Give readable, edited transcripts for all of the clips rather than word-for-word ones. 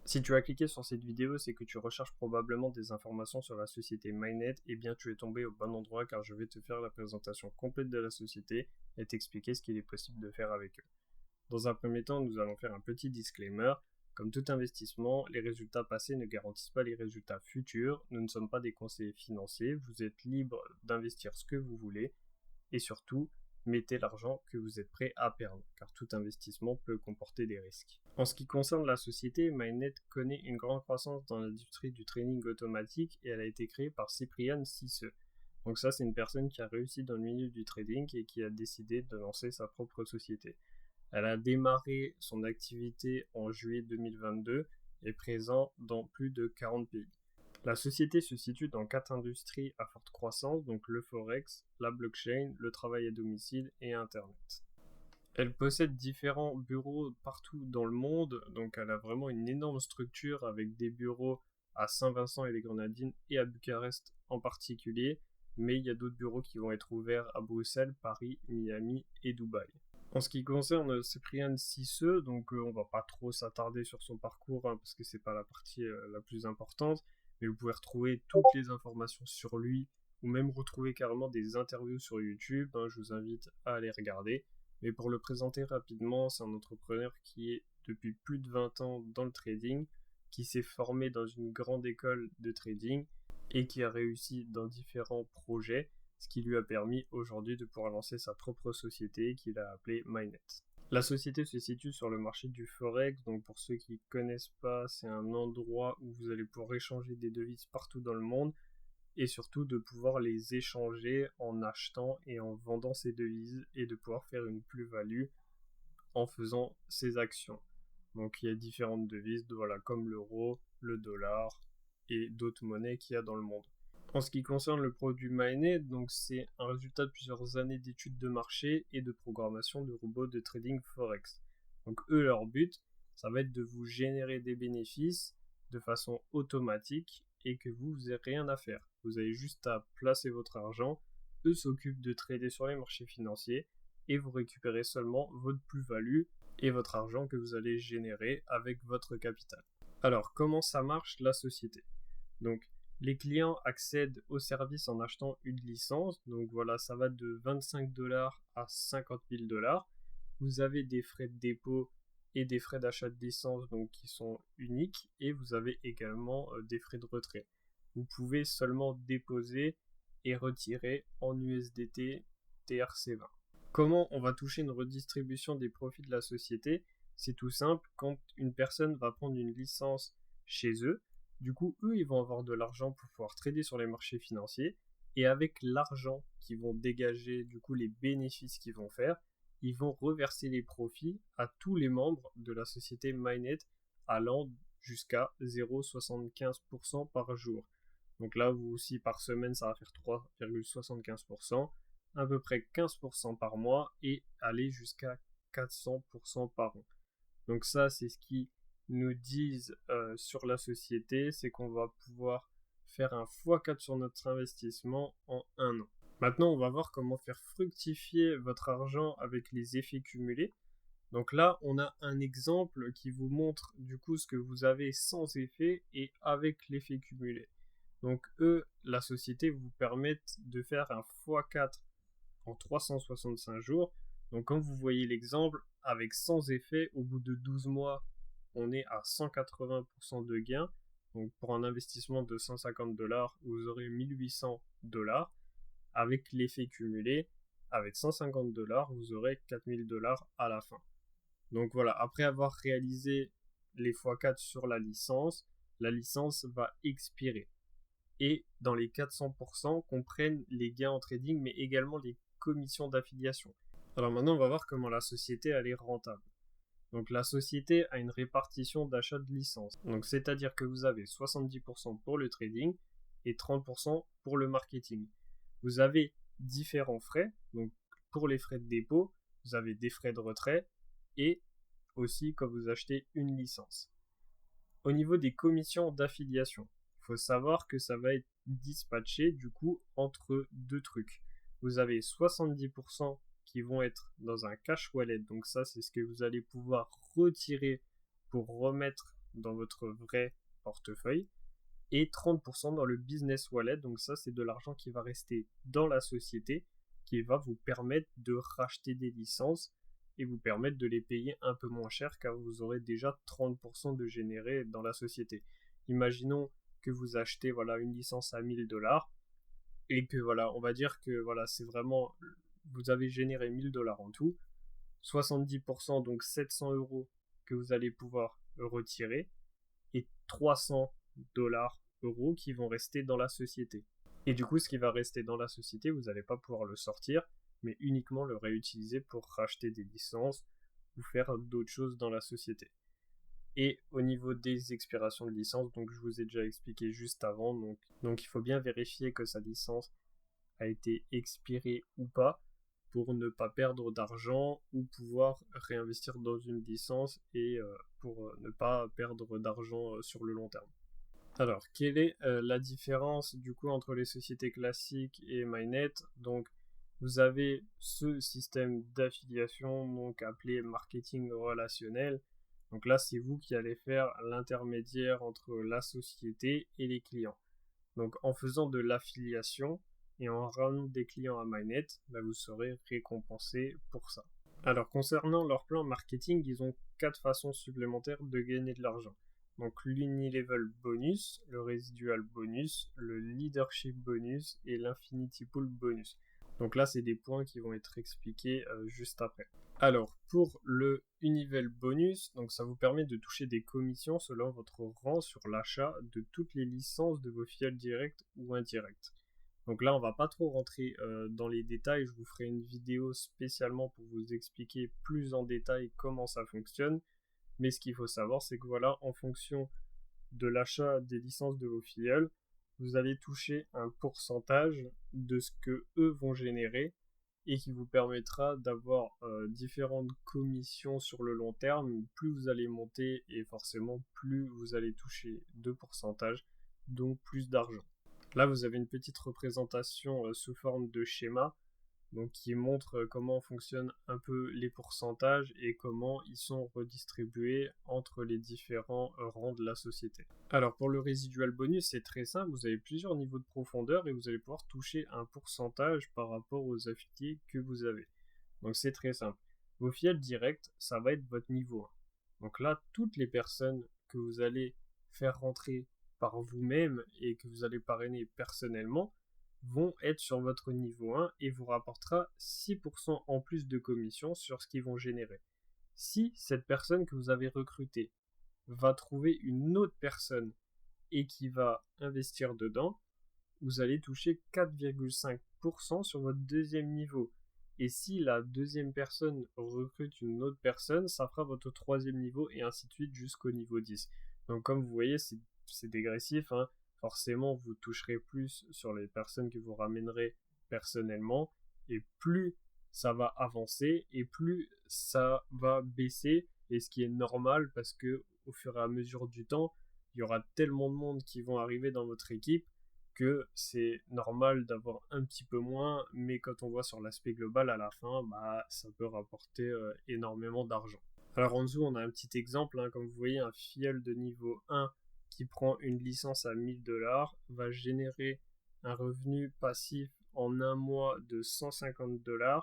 Si tu as cliqué sur cette vidéo, c'est que tu recherches probablement des informations sur la société Mynet, et bien tu es tombé au bon endroit car je vais te faire la présentation complète de la société et t'expliquer ce qu'il est possible de faire avec eux. Dans un premier temps, nous allons faire un petit disclaimer. Comme tout investissement, les résultats passés ne garantissent pas les résultats futurs. Nous ne sommes pas des conseillers financiers, vous êtes libre d'investir ce que vous voulez et surtout, mettez l'argent que vous êtes prêt à perdre, car tout investissement peut comporter des risques. En ce qui concerne la société, Mynet connaît une grande croissance dans l'industrie du trading automatique et elle a été créée par Cyprian Cisseux. Donc ça, c'est une personne qui a réussi dans le milieu du trading et qui a décidé de lancer sa propre société. Elle a démarré son activité en juillet 2022 et est présente dans plus de 40 pays. La société se situe dans 4 industries à forte croissance, donc le forex, la blockchain, le travail à domicile et Internet. Elle possède différents bureaux partout dans le monde, donc elle a vraiment une énorme structure avec des bureaux à Saint-Vincent et les Grenadines et à Bucarest en particulier, mais il y a d'autres bureaux qui vont être ouverts à Bruxelles, Paris, Miami et Dubaï. En ce qui concerne Cyprian Cisseux, donc on va pas trop s'attarder sur son parcours parce que c'est pas la partie la plus importante, mais vous pouvez retrouver toutes les informations sur lui ou même retrouver carrément des interviews sur YouTube. Je vous invite à aller regarder. Mais pour le présenter rapidement, c'est un entrepreneur qui est depuis plus de 20 ans dans le trading, qui s'est formé dans une grande école de trading et qui a réussi dans différents projets, ce qui lui a permis aujourd'hui de pouvoir lancer sa propre société qu'il a appelée Mynet. La société se situe sur le marché du Forex, donc pour ceux qui ne connaissent pas, c'est un endroit où vous allez pouvoir échanger des devises partout dans le monde et surtout de pouvoir les échanger en achetant et en vendant ces devises et de pouvoir faire une plus-value en faisant ces actions. Donc il y a différentes devises, voilà, comme l'euro, le dollar et d'autres monnaies qu'il y a dans le monde. En ce qui concerne le produit Mynet, donc c'est un résultat de plusieurs années d'études de marché et de programmation de robots de trading forex. Donc eux, leur but, ça va être de vous générer des bénéfices de façon automatique et que vous n'avez rien à faire. Vous avez juste à placer votre argent, eux s'occupent de trader sur les marchés financiers et vous récupérez seulement votre plus-value et votre argent que vous allez générer avec votre capital. Alors, comment ça marche la société ? Donc, les clients accèdent au service en achetant une licence. Donc voilà, ça va de 25 $ à 50 000 $. Vous avez des frais de dépôt et des frais d'achat de licence donc, qui sont uniques. Et vous avez également des frais de retrait. Vous pouvez seulement déposer et retirer en USDT TRC20. Comment on va toucher une redistribution des profits de la société ? C'est tout simple, quand une personne va prendre une licence chez eux, du coup, eux, ils vont avoir de l'argent pour pouvoir trader sur les marchés financiers. Et avec l'argent qu'ils vont dégager, du coup, les bénéfices qu'ils vont faire, ils vont reverser les profits à tous les membres de la société Mynet allant jusqu'à 0,75% par jour. Donc là, vous aussi, par semaine, ça va faire 3,75%, à peu près 15% par mois et aller jusqu'à 400% par an. Donc ça, c'est ce qui nous disent sur la société, c'est qu'on va pouvoir faire un x4 sur notre investissement en un an. Maintenant, on va voir comment faire fructifier votre argent avec les effets cumulés. Donc là, on a un exemple qui vous montre du coup ce que vous avez sans effet et avec l'effet cumulé. Donc eux, la société vous permettent de faire un x4 en 365 jours. Donc comme vous voyez l'exemple, avec sans effet, au bout de 12 mois, on est à 180% de gain. Donc pour un investissement de 150 $, vous aurez 1800 $. Avec l'effet cumulé, avec 150 $, vous aurez 4000 $ à la fin. Donc voilà, après avoir réalisé les x4 sur la licence va expirer. Et dans les 400% comprennent les gains en trading, mais également les commissions d'affiliation. Alors maintenant, on va voir comment la société elle est rentable. Donc la société a une répartition d'achat de licence. Donc c'est-à-dire que vous avez 70% pour le trading et 30% pour le marketing. Vous avez différents frais. Donc pour les frais de dépôt, vous avez des frais de retrait et aussi quand vous achetez une licence. Au niveau des commissions d'affiliation, il faut savoir que ça va être dispatché du coup entre deux trucs. Vous avez 70% qui vont être dans un cash wallet, donc ça c'est ce que vous allez pouvoir retirer pour remettre dans votre vrai portefeuille et 30% dans le business wallet. Donc ça, c'est de l'argent qui va rester dans la société, qui va vous permettre de racheter des licences et vous permettre de les payer un peu moins cher car vous aurez déjà 30% de généré dans la société. Imaginons que vous achetez une licence à 1000$ et que on va dire que c'est vraiment, vous avez généré 1000$ en tout, 70%, donc 700 € que vous allez pouvoir retirer et 300 € qui vont rester dans la société. Et du coup, ce qui va rester dans la société, vous n'allez pas pouvoir le sortir, mais uniquement le réutiliser pour racheter des licences ou faire d'autres choses dans la société. Et au niveau des expirations de licence, donc je vous ai déjà expliqué juste avant, donc il faut bien vérifier que sa licence a été expirée ou pas pour ne pas perdre d'argent ou pouvoir réinvestir dans une licence et pour ne pas perdre d'argent sur le long terme. Alors, quelle est la différence du coup entre les sociétés classiques et Mainnet? Donc, vous avez ce système d'affiliation donc appelé marketing relationnel. Donc là, c'est vous qui allez faire l'intermédiaire entre la société et les clients. Donc, en faisant de l'affiliation et en ramenant des clients à Mainnet, vous serez récompensé pour ça. Alors, concernant leur plan marketing, ils ont 4 façons supplémentaires de gagner de l'argent. Donc l'Unilevel bonus, le Residual bonus, le Leadership bonus et l'Infinity Pool bonus. Donc là, c'est des points qui vont être expliqués juste après. Alors, pour le Unilevel bonus, donc ça vous permet de toucher des commissions selon votre rang sur l'achat de toutes les licences de vos filiales directes ou indirectes. Donc là, on va pas trop rentrer dans les détails, je vous ferai une vidéo spécialement pour vous expliquer plus en détail comment ça fonctionne. Mais ce qu'il faut savoir, c'est que en fonction de l'achat des licences de vos filiales, vous allez toucher un pourcentage de ce que eux vont générer et qui vous permettra d'avoir différentes commissions sur le long terme. Plus vous allez monter et forcément plus vous allez toucher de pourcentage, donc plus d'argent. Là, vous avez une petite représentation sous forme de schéma, donc qui montre comment fonctionnent un peu les pourcentages et comment ils sont redistribués entre les différents rangs de la société. Alors pour le residual bonus, c'est très simple, vous avez plusieurs niveaux de profondeur et vous allez pouvoir toucher un pourcentage par rapport aux affiliés que vous avez. Donc c'est très simple. Vos filiales directes, ça va être votre niveau 1. Donc là, toutes les personnes que vous allez faire rentrer par vous-même et que vous allez parrainer personnellement, vont être sur votre niveau 1 et vous rapportera 6% en plus de commission sur ce qu'ils vont générer. Si cette personne que vous avez recrutée va trouver une autre personne et qui va investir dedans, vous allez toucher 4,5% sur votre deuxième niveau. Et si la deuxième personne recrute une autre personne, ça fera votre troisième niveau et ainsi de suite jusqu'au niveau 10. Donc comme vous voyez, c'est dégressif, hein. Forcément, vous toucherez plus sur les personnes que vous ramènerez personnellement et plus ça va avancer et plus ça va baisser, et ce qui est normal parce que au fur et à mesure du temps, il y aura tellement de monde qui vont arriver dans votre équipe que c'est normal d'avoir un petit peu moins, mais quand on voit sur l'aspect global à la fin, ça peut rapporter énormément d'argent. Alors en dessous, on a un petit exemple, hein, comme vous voyez, un filleul de niveau 1 qui prend une licence à 1000$ va générer un revenu passif en un mois de 150$.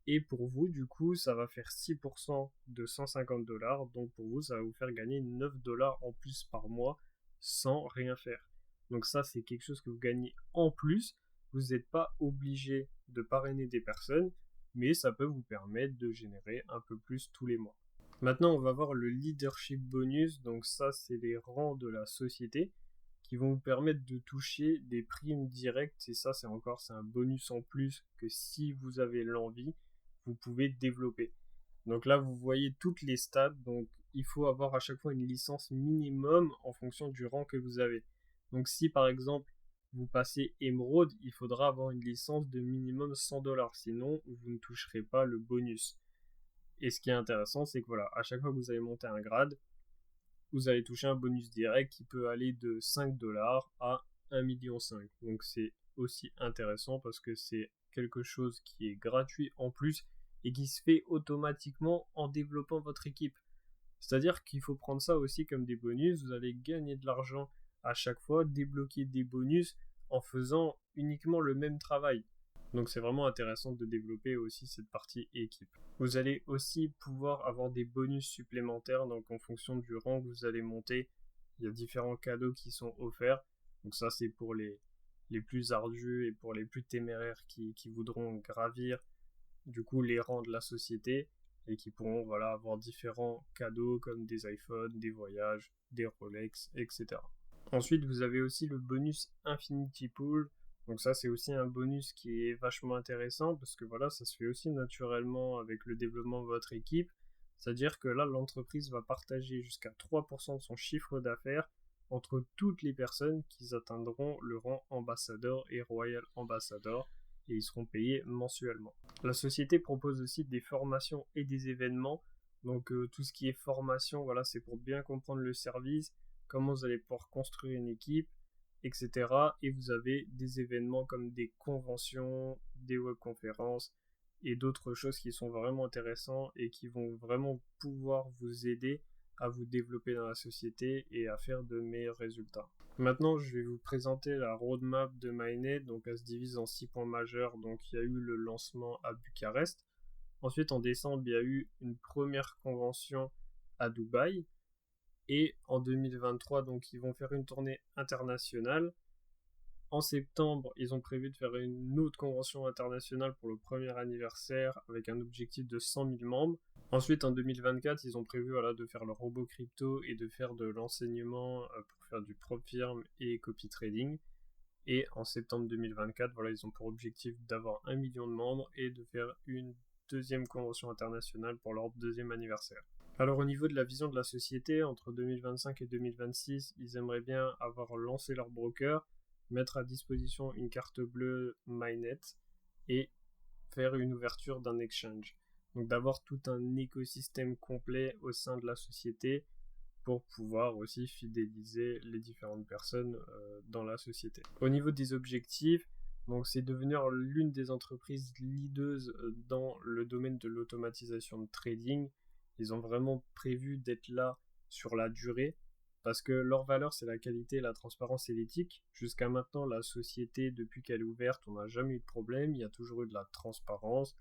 Et pour vous, du coup, ça va faire 6% de 150$. Donc pour vous, ça va vous faire gagner 9$ en plus par mois sans rien faire. Donc ça, c'est quelque chose que vous gagnez en plus. Vous n'êtes pas obligé de parrainer des personnes, mais ça peut vous permettre de générer un peu plus tous les mois. Maintenant, on va voir le leadership bonus. Donc ça, c'est les rangs de la société qui vont vous permettre de toucher des primes directes. Et ça, c'est un bonus en plus que si vous avez l'envie, vous pouvez développer. Donc là, vous voyez toutes les stats. Donc il faut avoir à chaque fois une licence minimum en fonction du rang que vous avez. Donc si par exemple, vous passez émeraude, il faudra avoir une licence de minimum 100$. Sinon, vous ne toucherez pas le bonus. Et ce qui est intéressant, c'est que à chaque fois que vous allez monter un grade, vous allez toucher un bonus direct qui peut aller de 5$ à 1,5 million. Donc c'est aussi intéressant parce que c'est quelque chose qui est gratuit en plus et qui se fait automatiquement en développant votre équipe. C'est-à-dire qu'il faut prendre ça aussi comme des bonus, vous allez gagner de l'argent à chaque fois, débloquer des bonus en faisant uniquement le même travail. Donc c'est vraiment intéressant de développer aussi cette partie équipe. Vous allez aussi pouvoir avoir des bonus supplémentaires, donc en fonction du rang que vous allez monter, il y a différents cadeaux qui sont offerts. Donc ça c'est pour les plus ardus et pour les plus téméraires qui voudront gravir du coup les rangs de la société et qui pourront avoir différents cadeaux comme des iPhones, des voyages, des Rolex, etc. Ensuite vous avez aussi le bonus Infinity Pool. Donc ça c'est aussi un bonus qui est vachement intéressant parce que ça se fait aussi naturellement avec le développement de votre équipe. C'est-à-dire que là l'entreprise va partager jusqu'à 3% de son chiffre d'affaires entre toutes les personnes qui atteindront le rang ambassadeur et royal ambassadeur et ils seront payés mensuellement. La société propose aussi des formations et des événements. Donc tout ce qui est formation, c'est pour bien comprendre le service, comment vous allez pouvoir construire une équipe, etc. Et vous avez des événements comme des conventions, des webconférences et d'autres choses qui sont vraiment intéressants et qui vont vraiment pouvoir vous aider à vous développer dans la société et à faire de meilleurs résultats. Maintenant, je vais vous présenter la roadmap de MyNet. Donc, elle se divise en 6 points majeurs. Donc, il y a eu le lancement à Bucarest. Ensuite, en décembre, il y a eu une première convention à Dubaï. Et en 2023, donc, ils vont faire une tournée internationale. En septembre, ils ont prévu de faire une autre convention internationale pour le premier anniversaire avec un objectif de 100 000 membres. Ensuite, en 2024, ils ont prévu de faire le robot crypto et de faire de l'enseignement pour faire du prop firm et copy trading. Et en septembre 2024, ils ont pour objectif d'avoir 1 million de membres et de faire une deuxième convention internationale pour leur deuxième anniversaire. Alors au niveau de la vision de la société, entre 2025 et 2026, ils aimeraient bien avoir lancé leur broker, mettre à disposition une carte bleue MyNet et faire une ouverture d'un exchange. Donc d'avoir tout un écosystème complet au sein de la société pour pouvoir aussi fidéliser les différentes personnes dans la société. Au niveau des objectifs, donc c'est devenir l'une des entreprises leaders dans le domaine de l'automatisation de trading. Ils ont vraiment prévu d'être là sur la durée parce que leur valeur c'est la qualité, la transparence et l'éthique. Jusqu'à maintenant, la société, depuis qu'elle est ouverte, on n'a jamais eu de problème, il y a toujours eu de la transparence.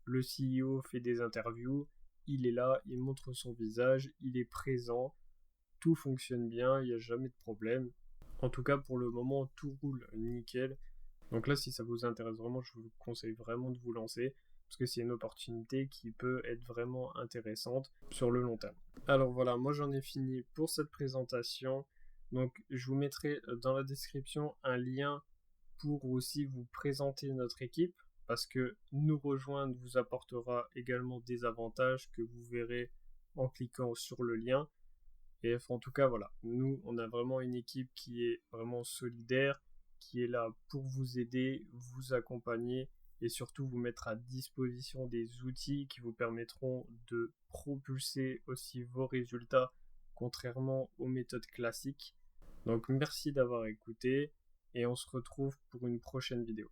Le CEO fait des interviews, il est là, il montre son visage, il est présent, tout fonctionne bien, il n'y a jamais de problème. En tout cas, pour le moment, tout roule nickel. Donc là, si ça vous intéresse vraiment, je vous conseille vraiment de vous lancer parce que c'est une opportunité qui peut être vraiment intéressante sur le long terme. Alors voilà, moi j'en ai fini pour cette présentation. Donc je vous mettrai dans la description un lien pour aussi vous présenter notre équipe parce que nous rejoindre vous apportera également des avantages que vous verrez en cliquant sur le lien. Et en tout cas, nous, on a vraiment une équipe qui est vraiment solidaire, qui est là pour vous aider, vous accompagner et surtout vous mettre à disposition des outils qui vous permettront de propulser aussi vos résultats, contrairement aux méthodes classiques. Donc merci d'avoir écouté et on se retrouve pour une prochaine vidéo.